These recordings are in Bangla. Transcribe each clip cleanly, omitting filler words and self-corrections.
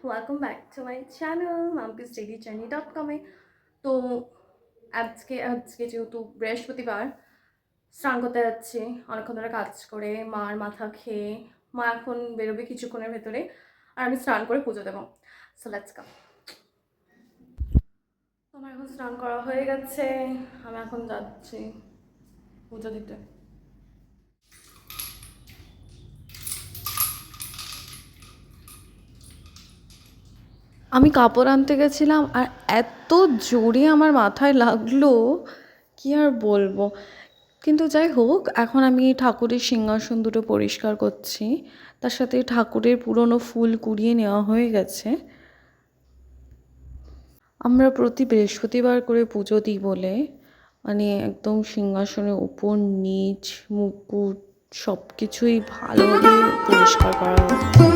Welcome back to my channel mampusdailyjourney.com এ। তো আজকে আজকে যেহেতু বৃহস্পতিবার, স্নান করতে যাচ্ছি। অনেকক্ষণ ধরে কাজ করে মার মাথা খেয়ে মা এখন বেরোবে কিছুক্ষণের ভেতরে, আর আমি স্নান করে পুজো দেবো। So let's go. আমার এখন স্নান করা হয়ে গেছে, আমি এখন যাচ্ছি পুজো দিতে। আমি কাপড় আনতে গেছিলাম আর এত জোরে আমার মাথায় লাগলো, কি আর বলবো। কিন্তু যাই হোক, এখন আমি ঠাকুরের সিংহাসন দুটো পরিষ্কার করছি, তার সাথে ঠাকুরের পুরনো ফুল কুড়িয়ে নেওয়া হয়ে গেছে। আমরা প্রতি বৃহস্পতিবার করে পুজো দিই বলে মানে একদম সিংহাসনের উপর নিচ মুকুট সব কিছুই ভালোভাবে পরিষ্কার করা হচ্ছে।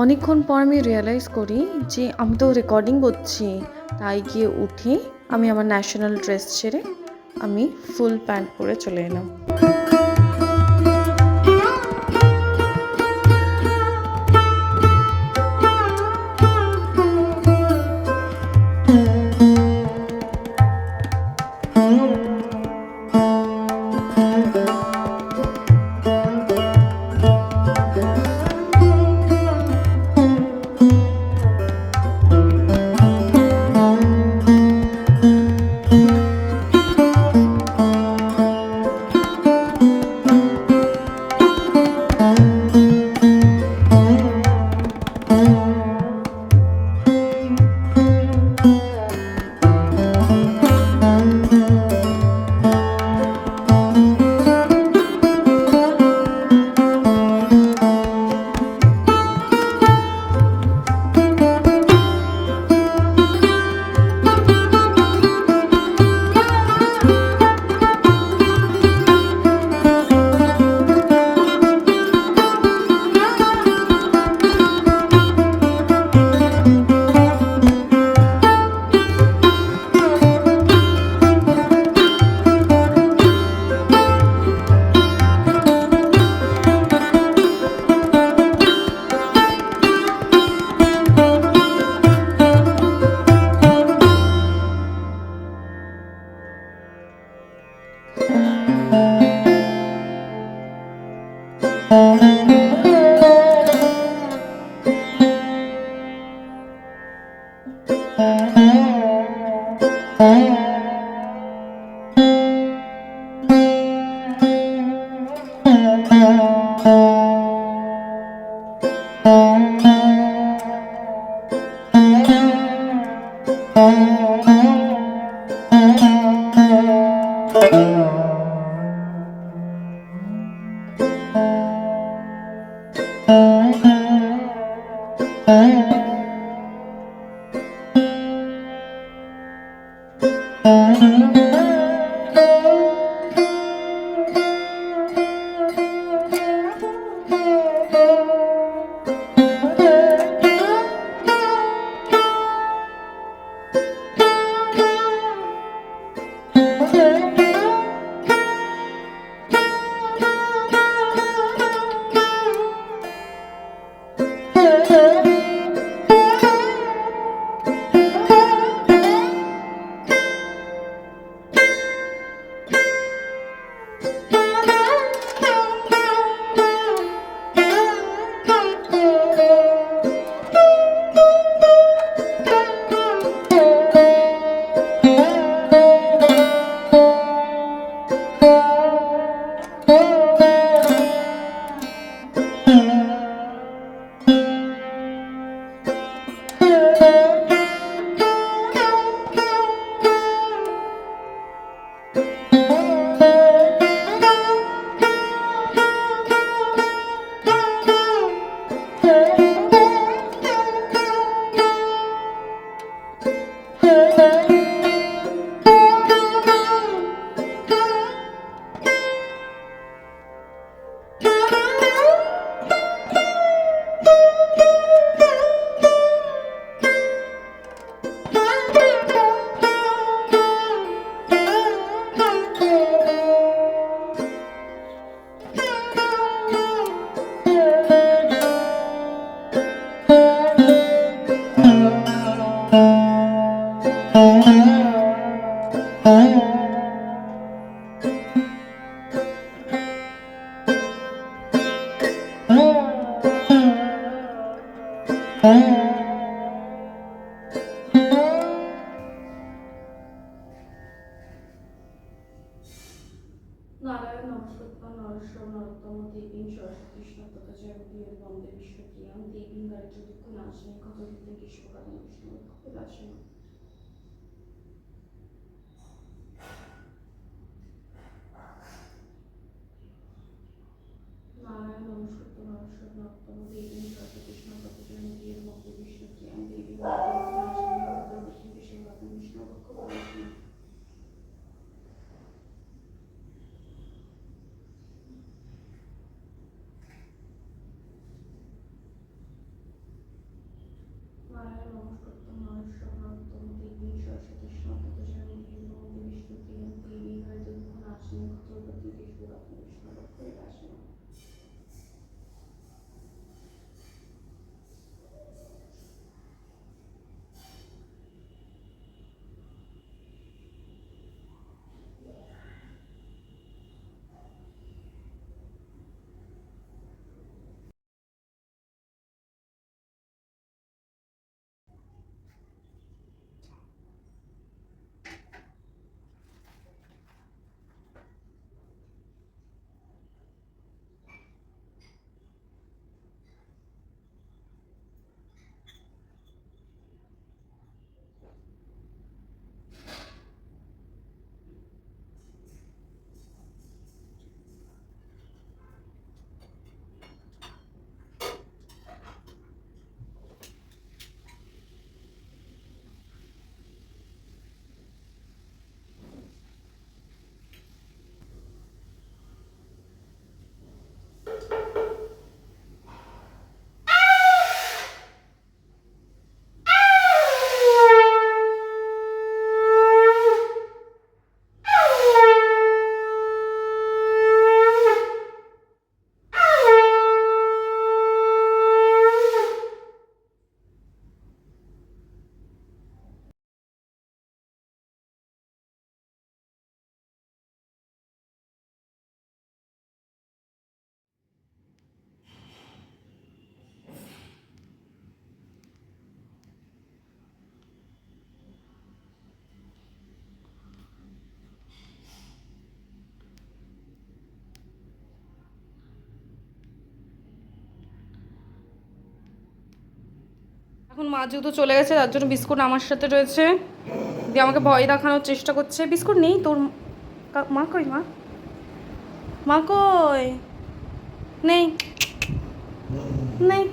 অনেকক্ষণ পর আমি রিয়েলাইজ করি যে আমি তো রেকর্ডিং করছি, তাই গিয়ে উঠে আমি আমার ন্যাশনাল ড্রেস ছেড়ে আমি ফুল প্যান্ট পরে চলে এলাম। নারায়ণ নমস্কৃত্য নরস্বর নরোত্তম দেবীং সরস্বতী তথা জয়ন্তী বন্দে বিষ্ণুপ্রিয়াং দেবীং গায়ত্রী দুঃখ নাশিনী ক্ষতবিদ্যে কৃষ্ণকালী বিষ্ণু দাসিনী। নারায়ণ নমস্কৃত্য নরস্বর নরোত্তম দেবীং সরস্বতী তথা জয়ন্তী বন্দে বিষ্ণুপ্রিয়াং দেবীং গায়ত্রী দুঃখ নাশিনী ক্ষতবিদ্যে কৃষ্ণকালী বিষ্ণু দাসিনী। নারায়ণ নমস্কৃত্য নরস্বর নরোত্তম দেবীং সরস্বতী তথা জয়ন্তী বন্দে বিষ্ণুপ্রিয়াং দেবীং গায়ত্রী দুঃখ নাশিনী ক্ষতবিদ্যে কৃষ্ণকালী বিষ্ণু দাসিনী। এখন মা যেহেতু চলে গেছে তার জন্য বিস্কুট আমার সাথে রয়েছে, দিয়ে আমাকে ভয় দেখানোর চেষ্টা করছে। বিস্কুট নেই তোর? মা কই? মা মা কই? নেই নেই।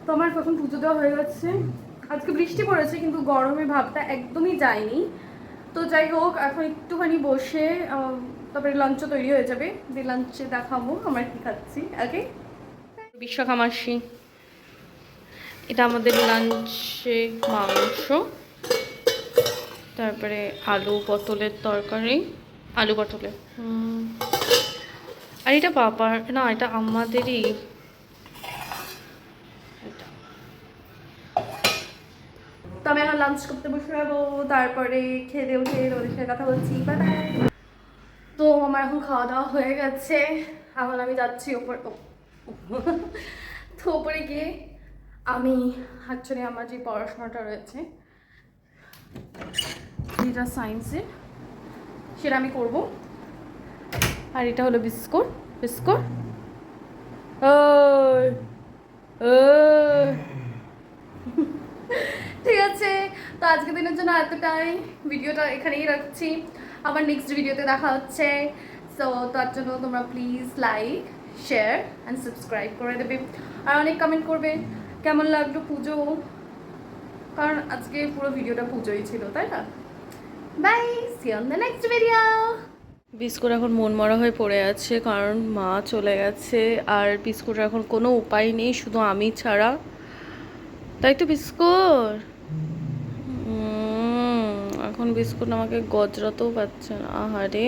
তো আমার এখন পুজো দেওয়া হয়ে গেছে। আজকে বৃষ্টি পড়েছে কিন্তু গরমের ভাবটা একদমই যায়নি। তো যাই হোক, এখন একটুখানি বসে তারপরে লাঞ্চও তৈরি হয়ে যাবে, যে লাঞ্চে দেখাবো আমার কি খাচ্ছি। আগে বিশ্বকা মাসি, এটা আমাদের লাঞ্চে মাংস, তারপরে আলু পটলের তরকারি, আলু পটলের, আর এটা বাবার না, এটা আমাদেরই। তো আমি এখন লাঞ্চ করতে বসে যাবো, তারপরে খেয়ে উঠে ওদের সাথে কথা বলছি। Bye bye. তো আমার এখন খাওয়া দাওয়া হয়ে গেছে, এখন আমি যাচ্ছি ওপর। তো ওপরে গিয়ে আমি অ্যাকচুয়ালি আমার যে পড়াশোনাটা রয়েছে যেটা সায়েন্সের, সেটা আমি করব। আর এটা হলো বিস্কুট। বিস্কুট ঠিক আছে, তো আজকের দিনের জন্য এতটাই, ভিডিওটা এখানেই রাখছি। আবার নেক্সট ভিডিওতে দেখা হচ্ছে। সো তার জন্য তোমরা please like, share and subscribe করে দেবে, আর অনেক কমেন্ট করবে কেমন লাগলো পুজো, কারণ আজকে পুরো ভিডিওটা পুজোই ছিল, তাই না? Bye, see on the next video. Biscuit এখন মন মরা হয়ে পড়ে আছে, কারণ মা চলে গেছে আর বিস্কুটের এখন কোনো উপায় নেই শুধু আমি ছাড়া, তাই তো বিস্কুট। এখন বিস্কুট আমাকে গজরাতেও পাচ্ছে না, আহারে।